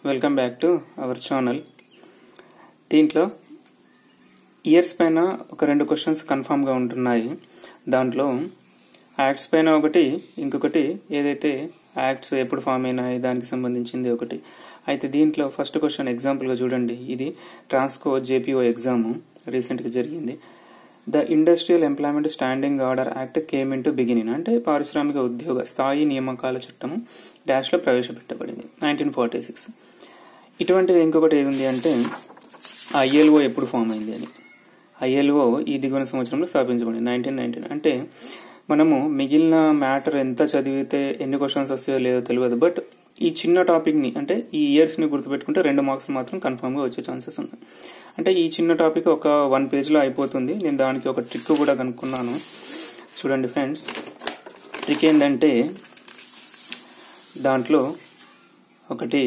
Welcome back to our channel. దీంట్లో years పైన ఒక రెండు క్వశ్చన్స్ కన్ఫర్మ్ గా ఉంటున్నాయి. దాంట్లో యాక్ట్స్ పైన ఒకటి, ఇంకొకటి ఏదైతే యాక్ట్స్ ఎప్పుడు ఫామ్ అయినాయి దానికి సంబంధించింది ఒకటి. అయితే దీంట్లో ఫస్ట్ క్వశ్చన్ ఎగ్జాంపుల్ గా చూడండి. ఇది ట్రాన్స్కో జేపీఓ ఎగ్జామ్ రీసెంట్ గా జరిగింది. The industrial employment standing order act came in to beginning, అంటే పారిశ్రామిక ఉద్యోగ స్థాయి నియామకాల చట్టం డాష్ లో ప్రవేశపెట్టబడింది 1946. ఇటువంటిది ఇంకొకటి ఏముంది అంటే ఐఎల్ఓ ఎప్పుడు ఫామ్ అయింది అని. ఐఎల్ఓ ఈ దిగువన సంవత్సరంలో స్థాపించబడింది 1919. అంటే మనము మిగిలిన మ్యాటర్ ఎంత చదివితే ఎన్ని క్వశ్చన్స్ వస్తాయో లేదో తెలియదు, బట్ ఈ చిన్న టాపిక్ ని అంటే ఈ ఇయర్స్ ని గుర్తుపెట్టుకుంటే 2 మార్క్స్ మాత్రం కన్ఫర్మ్ గా వచ్చే ఛాన్సెస్ ఉన్నాయి. అంటే ఈ చిన్న టాపిక్ ఒక 1 పేజ్ లో అయిపోతుంది. నేను దానికి ఒక ట్రిక్ కూడా కనుక్కున్నాను. చూడండి ఫ్రెండ్స్, ట్రిక్ ఏంటంటే దాంట్లో ఒకటి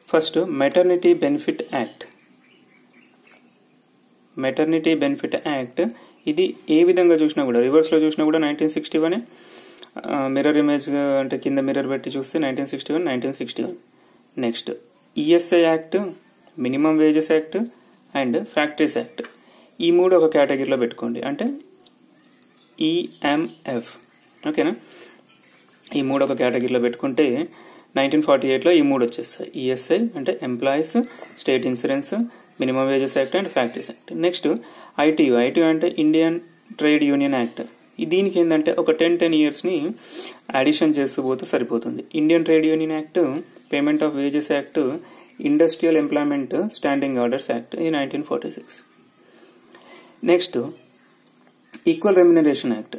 first maternity benefit act. Maternity benefit act ఇది ఏ విధంగా చూసినా కూడా, రివర్స్ లో చూసినా కూడా 1961. మిర్రర్ ఇమేజ్ అంటే కింద మిర్రర్ పెట్టి చూస్తే 1961. Next ESI act, minimum wages act and factories act. ఈ మూడు ఒక కేటగిరీలో పెట్టుకోండి, అంటే ఈఎంఎఫ్. ఓకేనా? ఈ మూడు ఒక కేటగిరీలో పెట్టుకుంటే 1948 లో ఈ మూడు వచ్చేస్తాయి. ఈఎస్ఐ అంటే employees state insurance, minimum wages act and factories act. Next ITU అంటే ఇండియన్ ట్రేడ్ యూనియన్ యాక్ట్. దీనికి ఏంటంటే ఒక 10 ఇయర్స్ ని అడిషన్ చేస్తూ పోతే సరిపోతుంది. Indian trade union act, payment of wages act, industrial employment standing orders act, ఇది 1946. Next equal remuneration act.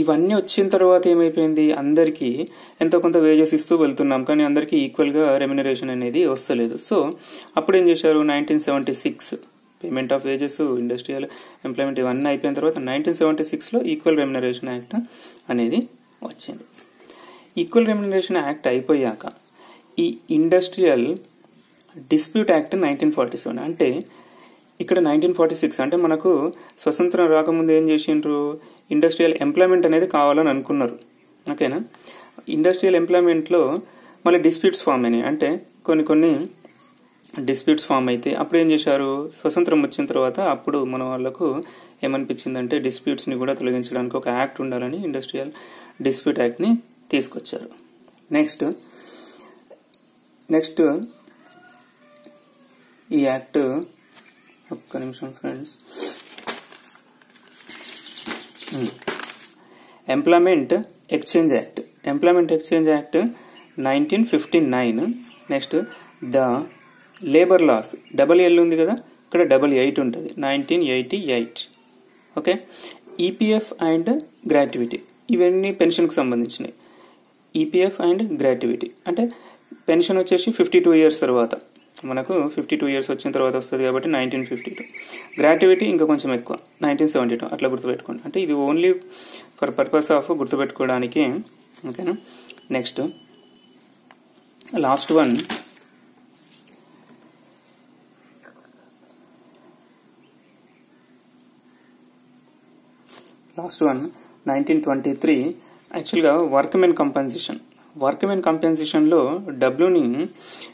ఇవన్నీ వచ్చిన తర్వాత ఏమైపోయింది, అందరికీ ఎంతో కొంత వేజెస్ ఇస్తూ వెళ్తున్నాం, కానీ అందరికీ ఈక్వల్ గా రెమ్యునరేషన్ అనేది వస్తలేదు. సో అప్పుడు ఏం చేశారు, 1976 payment of wages, industrial employment ఇవన్నీ అయిపోయిన తర్వాత 1976 లో ఈక్వల్ రెమ్యునరేషన్ యాక్ట్ అనేది వచ్చింది. ఈక్వల్ రెమ్యునరేషన్ యాక్ట్ అయిపోయాక ఈ ఇండస్ట్రియల్ డిస్ప్యూట్ యాక్ట్ 1947. అంటే ఇక్కడ 1946 అంటే మనకు స్వతంత్రం రాకముందు ఏం చేసిండ్రు, ఇండస్ట్రియల్ ఎంప్లాయ్మెంట్ అనేది కావాలని అనుకున్నారు. ఓకేనా? ఇండస్ట్రియల్ ఎంప్లాయ్మెంట్ లో మళ్ళీ డిస్ప్యూట్స్ ఫామ్ అయినాయి. అంటే కొన్ని డిస్ప్యూట్స్ ఫామ్ అయితే అప్పుడు ఏం చేశారు, స్వతంత్రం వచ్చిన తర్వాత అప్పుడు మన వాళ్లకు ఏమనిపించిందంటే డిస్ప్యూట్స్ ని కూడా తొలగించడానికి ఒక యాక్ట్ ఉండాలని ఇండస్ట్రియల్ డిస్ప్యూట్ యాక్ట్ ని తీసుకొచ్చారు. నెక్స్ట్ ఈ యాక్ట్, ఒక్క నిమిషం friends, employment exchange act. Employment exchange act 1959. Next the labour laws, double ఉంది కదా, ఇక్కడ 88 ఉంటుంది, 1988. ఓకే. ఈపీఎఫ్ అండ్ గ్రాట్యుటీ, ఇవన్నీ పెన్షన్ కు సంబంధించినవి. ఈపీఎఫ్ అండ్ గ్రాట్యుటీ అంటే పెన్షన్ వచ్చేసి 52 ఇయర్స్ తర్వాత, మనకు 52 ఇయర్స్ వచ్చిన తర్వాత వస్తుంది కాబట్టి 1952. గ్రాట్యుటీ ఇంకా కొంచెం ఎక్కువ 1972. అట్లా గుర్తుపెట్టుకోండి. అంటే ఇది ఓన్లీ ఫర్ పర్పస్ ఆఫ్ గుర్తుపెట్టుకోవడానికి. ఓకేనా? Next last one last one 1923. యాక్చువల్గా వర్క్మెన్ కంపెన్సేషన్. వర్క్మెన్ కంపెన్సేషన్ లో డబ్ల్యూని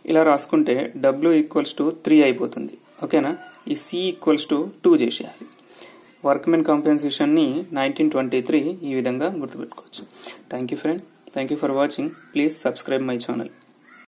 ఇలా రాసుకుంటే డబ్ల్యూ = 3 అయిపోతుంది. ఓకేనా? ఈ సి = 2 చేసేయాలి. వర్క్మెన్ కంపెన్సేషన్ ని 1923 ఈ విధంగా గుర్తుపెట్టుకోవచ్చు. Thank you friend. Thank you for watching. Please subscribe my channel.